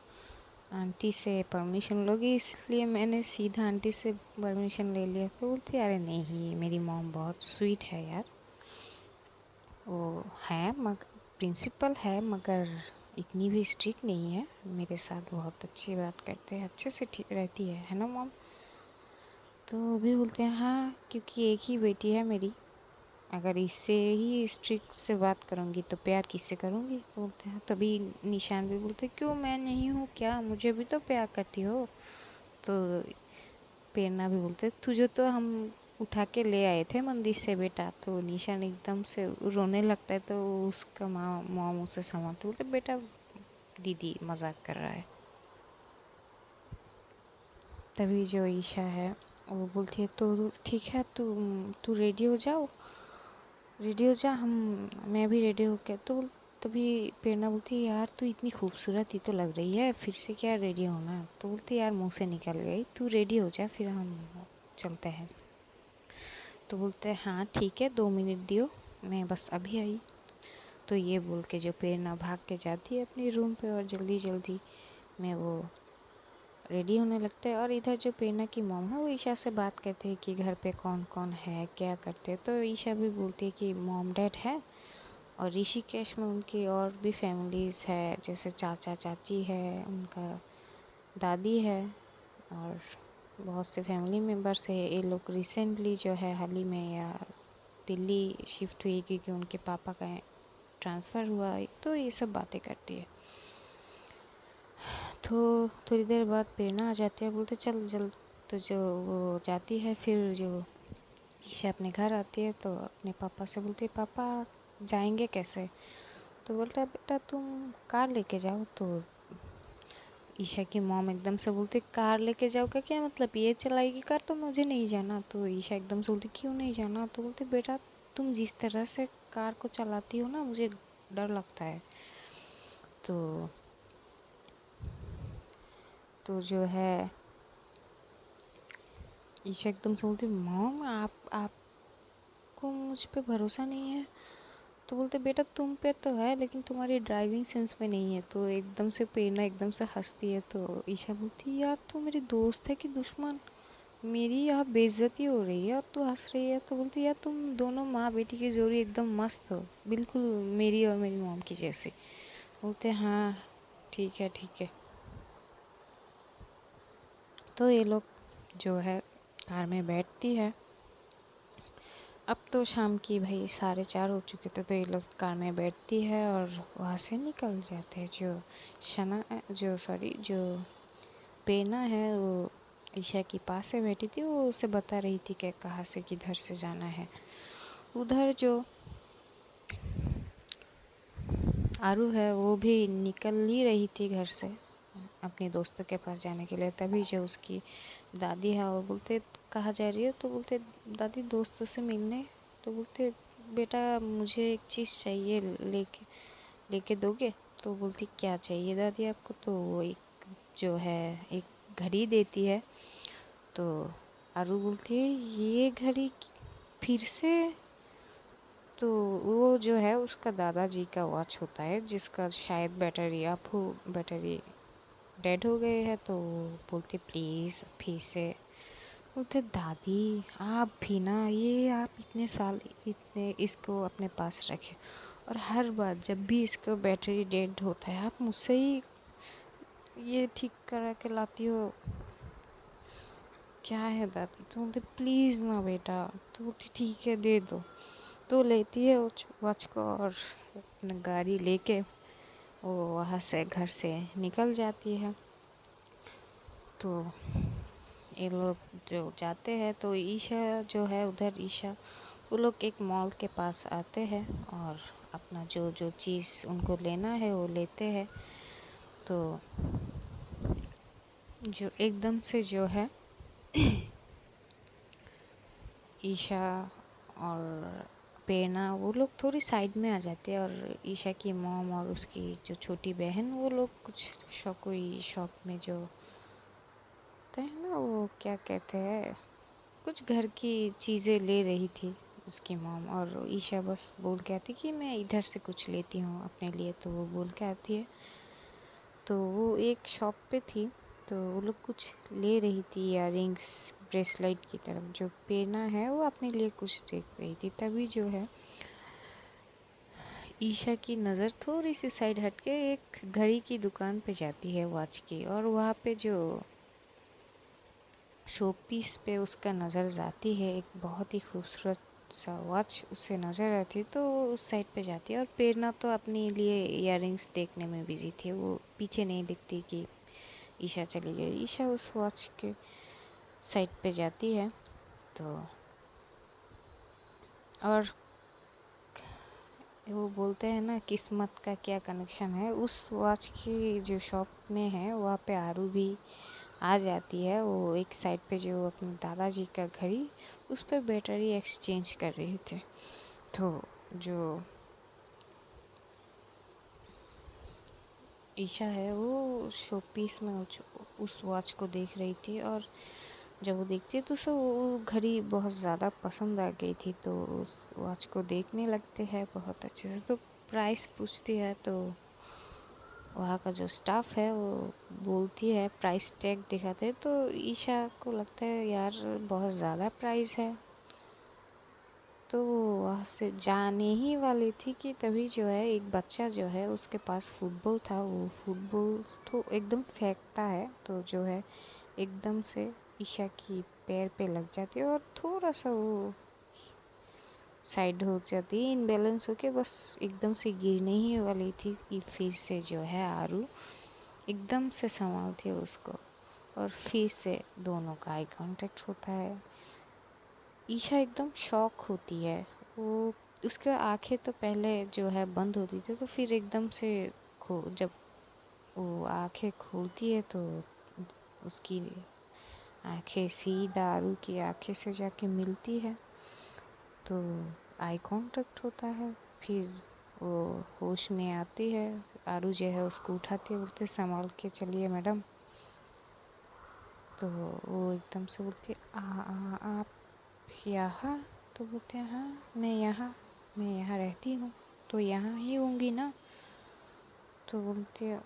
आंटी से परमिशन लोगी, इसलिए मैंने सीधा आंटी से परमिशन ले लिया। तो बोलती अरे नहीं, मेरी मॉम बहुत स्वीट है यार, वो है मगर प्रिंसिपल है, मगर इतनी भी स्ट्रिक्ट नहीं है, मेरे साथ बहुत अच्छी बात करते हैं, अच्छे से ठीक रहती है ना मॉम। तो वो भी बोलते हैं हाँ, क्योंकि एक ही बेटी है मेरी, अगर इससे ही स्ट्रिक्ट से बात करूँगी तो प्यार किससे करूँगी। बोलते हैं तभी निशान भी बोलते क्यों, मैं नहीं हूँ क्या, मुझे भी तो प्यार करती हो। तो प्रेरणा भी बोलते तुझे तो हम उठा के ले आए थे मंदिर से बेटा। तो निशान एकदम से रोने लगता है। तो उसका मॉम उसे संभालते बोलते बेटा दीदी मजाक कर रहा है। तभी जो ईशा है वो बोलती है तो ठीक है, तू रेडी हो जा, हम मैं भी रेडी हो के। तो तभी प्रेरणा बोलती है यार तू इतनी खूबसूरत ही तो लग रही है, फिर से क्या रेडी होना। तो बोलती यार मुंह से निकल गई, तू रेडी हो जा फिर हम चलते हैं। तो बोलते हैं हाँ ठीक है, 2 मिनट दियो, मैं बस अभी आई। तो ये बोल के जो प्रेरणा भाग के जाती है अपनी रूम पे और जल्दी जल्दी में वो रेडी होने लगते हैं। और इधर जो प्रेरणा की मॉम है वो ईशा से बात करते हैं कि घर पे कौन कौन है, क्या करते हैं। तो ईशा भी बोलती है कि मॉम डैड है और ऋषिकेश में उनकी और भी फैमिलीज़ है, जैसे चाचा चाची है, उनका दादी है और बहुत से फैमिली मेम्बर्स है। ये लोग रिसेंटली जो है हाल ही में या दिल्ली शिफ्ट हुई क्योंकि उनके पापा का ट्रांसफ़र हुआ। तो ये सब बातें करती है। तो थोड़ी देर बाद प्रेरणा आ जाती है, बोलते चल जल्द। तो जो वो जाती है, फिर जो ईशा अपने घर आती है तो अपने पापा से बोलती है पापा जाएंगे कैसे। तो बोलता है बेटा तुम कार लेके जाओ। तो ईशा की मॉम एकदम से बोलती कार लेके जाओ का क्या मतलब, ये चलाएगी कार तो मुझे नहीं जाना। तो ईशा एकदम से बोलती क्यों नहीं जाना। तो बोलते बेटा तुम जिस तरह से कार को चलाती हो ना, मुझे डर लगता है। तो जो है ईशा एकदम से बोलती मॉम आपको मुझ पे भरोसा नहीं है। तो बोलते बेटा तुम पे तो है लेकिन तुम्हारी ड्राइविंग सेंस में नहीं है। तो एकदम से प्रेरणा एकदम से हंसती है। तो ईशा बोलती यार तू मेरी दोस्त है कि दुश्मन, मेरी यहाँ बेइज्जती हो रही है और तू हंस रही है। तो बोलती यार तुम दोनों माँ बेटी की जोड़ी एकदम मस्त हो, बिल्कुल मेरी और मेरी मॉम की जैसी। बोलते हाँ ठीक है ठीक है। तो ये लोग जो है कार में बैठती है। अब तो शाम की भाई 4:30 हो चुके थे। तो ये लोग कार में बैठती है और वहाँ से निकल जाते हैं। जो प्रेरणा है वो ईशा की पास से बैठी थी, वो उसे बता रही थी कि कहाँ से किधर से जाना है। उधर जो आरू है वो भी निकल ही रही थी घर से अपने दोस्तों के पास जाने के लिए। तभी जो उसकी दादी है वो बोलते कहाँ जा रही हो। तो बोलते दादी दोस्तों से मिलने। तो बोलते बेटा मुझे एक चीज़ चाहिए, लेके दोगे। तो बोलती क्या चाहिए दादी आपको। तो वो एक जो है एक घड़ी देती है। तो आरू बोलती है ये घड़ी फिर से। तो वो जो है उसका दादाजी का वॉच होता है जिसका शायद बैटरी डेड हो गए हैं। तो बोलते प्लीज़ फिर से। बोलते दादी आप भी ना, ये आप इतने साल इतने इसको अपने पास रखे और हर बार जब भी इसका बैटरी डेड होता है आप मुझसे ही ये ठीक करा के लाती हो, क्या है दादी। तो बोलते प्लीज़ ना बेटा। तो बोलती ठीक है दे दो। तो लेती है वॉच को और अपनी गाड़ी लेके वो वहाँ से घर से निकल जाती है। तो ये लोग जो जाते हैं तो ईशा जो है उधर ईशा वो लोग एक मॉल के पास आते हैं और अपना जो जो चीज़ उनको लेना है वो लेते हैं। तो जो एकदम से जो है ईशा और प्रेरणा वो लोग थोड़ी साइड में आ जाते हैं और ईशा की मॉम और उसकी जो छोटी बहन वो लोग कुछ कोई शॉप में जो होता है ना वो क्या कहते हैं कुछ घर की चीज़ें ले रही थी उसकी मॉम, और ईशा बस बोल के आती कि मैं इधर से कुछ लेती हूँ अपने लिए, तो वो बोल के आती है। तो वो एक शॉप पे थी तो वो लोग कुछ ले रही थी इयररिंग्स ब्रेसलेट की तरफ, जो प्रेरणा है वो अपने लिए कुछ देख रही थी। तभी जो है ईशा की नज़र थोड़ी सी साइड हट के एक घड़ी की दुकान पे जाती है वॉच की, और वहाँ पे जो शो पीस पे उसका नज़र जाती है एक बहुत ही खूबसूरत सा वॉच उसे नज़र आती, तो वो उस साइड पे जाती है। और प्रेरणा तो अपने लिए इयररिंग्स देखने में बिजी थी, वो पीछे नहीं दिखती कि ईशा चली गई। ईशा उस वॉच के साइड पे जाती है। तो और वो बोलते हैं ना किस्मत का क्या कनेक्शन है, उस वॉच की जो शॉप में है वहाँ पे आरू भी आ जाती है। वो एक साइड पे जो अपने दादाजी का घड़ी उस पर बैटरी एक्सचेंज कर रहे थे। तो जो ईशा है वो शो पीस में उस वॉच को देख रही थी, और जब वो देखती है तो उसे वो घड़ी बहुत ज़्यादा पसंद आ गई थी, तो उस वॉच को देखने लगते हैं बहुत अच्छे से। तो प्राइस पूछती है तो वहाँ का जो स्टाफ है वो बोलती है, प्राइस टैग दिखाते हैं, तो ईशा को लगता है यार बहुत ज़्यादा प्राइस है। तो वो वहाँ से जाने ही वाली थी कि तभी जो है एक बच्चा जो है उसके पास फुटबॉल था, वो फुटबॉल तो एकदम फेंकता है, तो जो है एकदम से ईशा की पैर पे लग जाती है और थोड़ा सा वो साइड हो जाती है, इनबैलेंस होके बस एकदम से गिरने ही वाली थी कि फिर से जो है आरू एकदम से संभालती है उसको, और फिर से दोनों का आई कांटेक्ट होता है। ईशा एकदम शॉक होती है, वो उसके आंखें तो पहले जो है बंद होती थी, तो फिर एकदम से जब वो आंखें खोलती है तो उसकी आंखें सीधा आरू की आंखें से जाके मिलती है, तो आई कांटेक्ट होता है। फिर वो होश में आती है, आरू जो है उसको उठाती है, बोलते संभाल के चलिए मैडम। तो वो एकदम से बोलती आप यहाँ? तो बोलते हैं हाँ मैं यहाँ रहती हूँ, तो यहाँ ही होंगी ना? तो बोलते हैं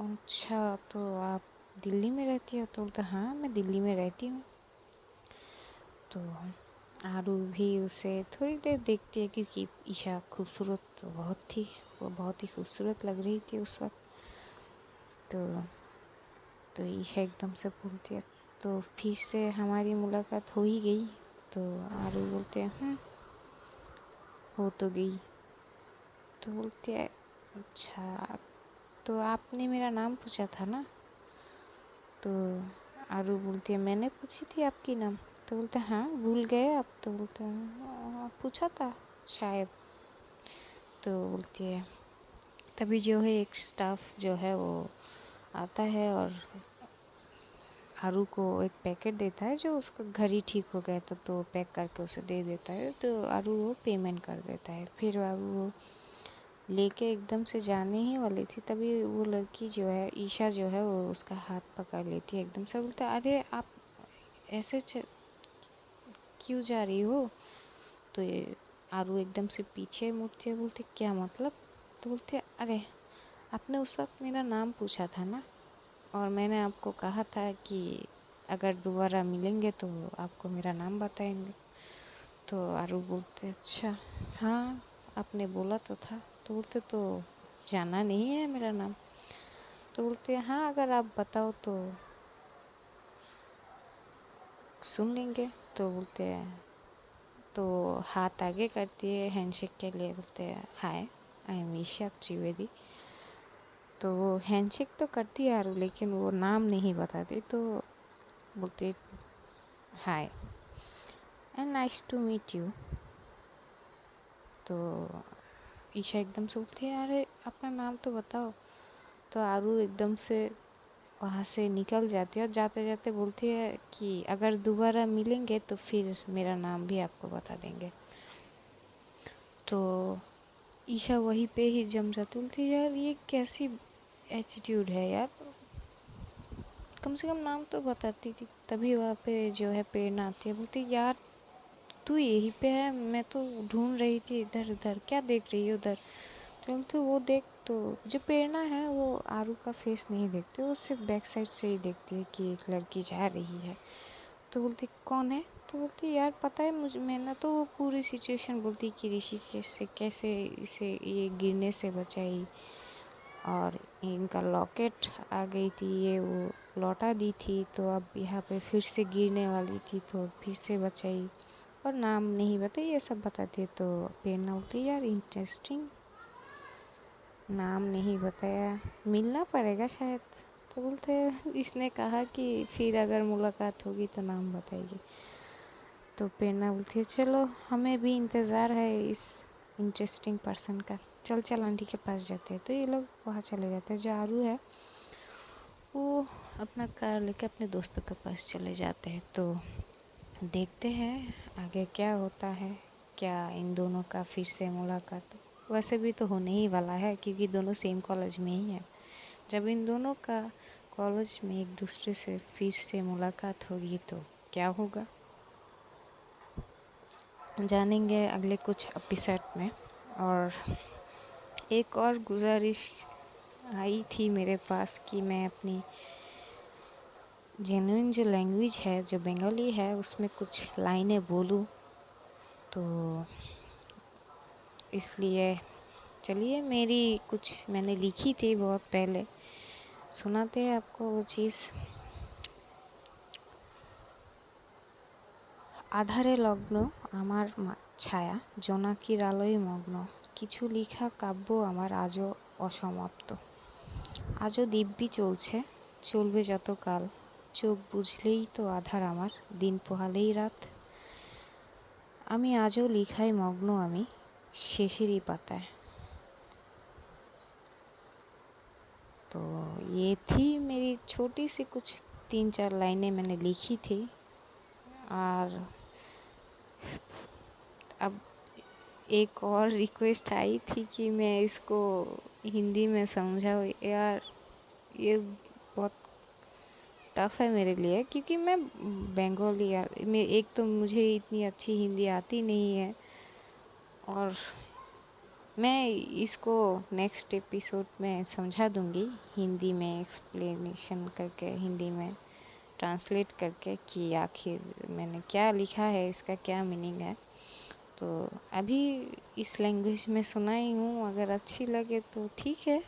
अच्छा तो आप दिल्ली में रहती हो? तो बोलते हाँ मैं दिल्ली में रहती हूँ। तो आरू भी उसे थोड़ी देर देखती है क्योंकि ईशा खूबसूरत तो बहुत थी, वो बहुत ही खूबसूरत लग रही थी उस वक्त। तो ईशा एकदम से बोलती है तो फिर से हमारी मुलाकात हो ही गई? तो आरू बोलते हैं हो तो गई। तो बोलती है अच्छा तो आपने मेरा नाम पूछा था ना? तो आरू बोलती है मैंने पूछी थी आपकी नाम? तो बोलते हाँ भूल गए आप? तो बोलते हैं पूछा था शायद। तो बोलती है तभी जो है एक स्टाफ जो है वो आता है और आरू को एक पैकेट देता है, जो उसका घर ही ठीक हो गया था तो पैक करके उसे दे देता है। तो आरू वो पेमेंट कर देता है। फिर आरू वो लेके एकदम से जाने ही वाली थी, तभी वो लड़की जो है ईशा जो है वो उसका हाथ पकड़ लेती है एकदम से, बोलते अरे आप ऐसे क्यों जा रही हो? तो ये आरू एकदम से पीछे मुड़ती है, बोलती क्या मतलब? तो बोलते अरे आपने उस वक्त मेरा नाम पूछा था ना, और मैंने आपको कहा था कि अगर दोबारा मिलेंगे तो आपको मेरा नाम बताएंगे। तो आरू बोलते अच्छा हाँ आपने बोला तो था। तो बोलते तो जाना नहीं है मेरा नाम? तो बोलते हाँ अगर आप बताओ तो सुन लेंगे। तो बोलते हैं तो हाथ आगे करती है हैंडशेक के लिए, बोलते हैं हाय आई एम ईशा त्रिवेदी। तो वो हैंडशेक तो करती है आरू, लेकिन वो नाम नहीं बताती। तो बोलती hi and nice to meet you. तो ईशा एकदम से बोलती है अरे अपना नाम तो बताओ। तो आरू एकदम से वहाँ से निकल जाती है और जाते जाते बोलती है कि अगर दोबारा मिलेंगे तो फिर मेरा नाम भी आपको बता देंगे। तो ईशा वहीं पे ही जम जाती, बोलती है यार ये कैसी एटीट्यूड है यार, कम से कम नाम तो बताती थी। तभी वहाँ पे जो है प्रेरणा आती है, बोलती यार तू यहीं पे है, मैं तो ढूंढ रही थी इधर उधर, क्या देख रही है उधर। तो वो देख, तो जो प्रेरणा है वो आरू का फेस नहीं देखती, वो सिर्फ बैक साइड से ही देखती है कि एक लड़की जा रही है। तो बोलती कौन है। तो बोलती यार पता है मुझे, मैंने तो वो पूरी सिचुएशन बोलती कि ऋषिकेश से कैसे इसे ये गिरने से बचाई, और इनका लॉकेट आ गई थी, ये वो लौटा दी थी, तो अब यहाँ पे फिर से गिरने वाली थी तो फिर से बचाई, और नाम नहीं बताई, ये सब बताती है। तो प्रेरणा बोलती यार इंटरेस्टिंग, नाम नहीं बताया, मिलना पड़ेगा शायद। तो बोलते इसने कहा कि फिर अगर मुलाकात होगी तो नाम बताएगी। तो प्रेरणा बोलती है चलो हमें भी इंतज़ार है इस इंटरेस्टिंग पर्सन का, चल चल आंटी के पास जाते हैं। तो ये लोग वहाँ चले जाते हैं। जो आरू है वो अपना कार लेके अपने दोस्तों के पास चले जाते हैं। तो देखते हैं आगे क्या होता है, क्या इन दोनों का फिर से मुलाकात। वैसे भी तो होने ही वाला है क्योंकि दोनों सेम कॉलेज में ही है। जब इन दोनों का कॉलेज में एक दूसरे से फिर से मुलाकात होगी तो क्या होगा, जानेंगे अगले कुछ एपिसोड में। और एक और गुजारिश आई थी मेरे पास कि मैं अपनी जेन्युइन जो लैंग्वेज है, जो बंगाली है, उसमें कुछ लाइनें बोलूं। तो इसलिए चलिए मेरी कुछ मैंने लिखी थी बहुत पहले, सुनाते हैं आपको वो चीज़। আধারে লগ্ন আমার ছায়া জোনাকির আলোয় মগ্ন, কিছু লিখা কাব্য আমার আজও অসমাপ্ত। আজও দিব্যি চলছে, চলবে যতকাল, চোখ বুঝলেই তো আধার আমার, দিন পোহালেই রাত। আমি আজও লিখায় মগ্ন, আমি শেষেরই পাতায়। तो ये थी मेरी छोटी सी कुछ 3-4 लाइनें मैंने लिखी थी। और अब एक और रिक्वेस्ट आई थी कि मैं इसको हिंदी में समझाऊँ। यार ये बहुत टफ़ है मेरे लिए क्योंकि मैं बंगाली, यार मैं एक तो मुझे इतनी अच्छी हिंदी आती नहीं है, और मैं इसको नेक्स्ट एपिसोड में समझा दूँगी हिंदी में, एक्सप्लेनेशन करके, हिंदी में ट्रांसलेट करके कि आखिर मैंने क्या लिखा है, इसका क्या मीनिंग है। तो अभी इस लैंग्वेज में सुनाई हूँ, अगर अच्छी लगे तो ठीक है।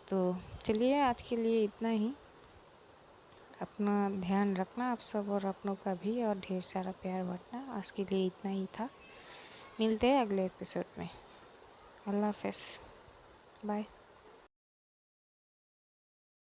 तो चलिए आज के लिए इतना ही। अपना ध्यान रखना आप सब, और अपनों का भी, और ढेर सारा प्यार बांटना। आज के लिए इतना ही था, मिलते हैं अगले एपिसोड में। अल्लाह हाफ़िज़, बाय।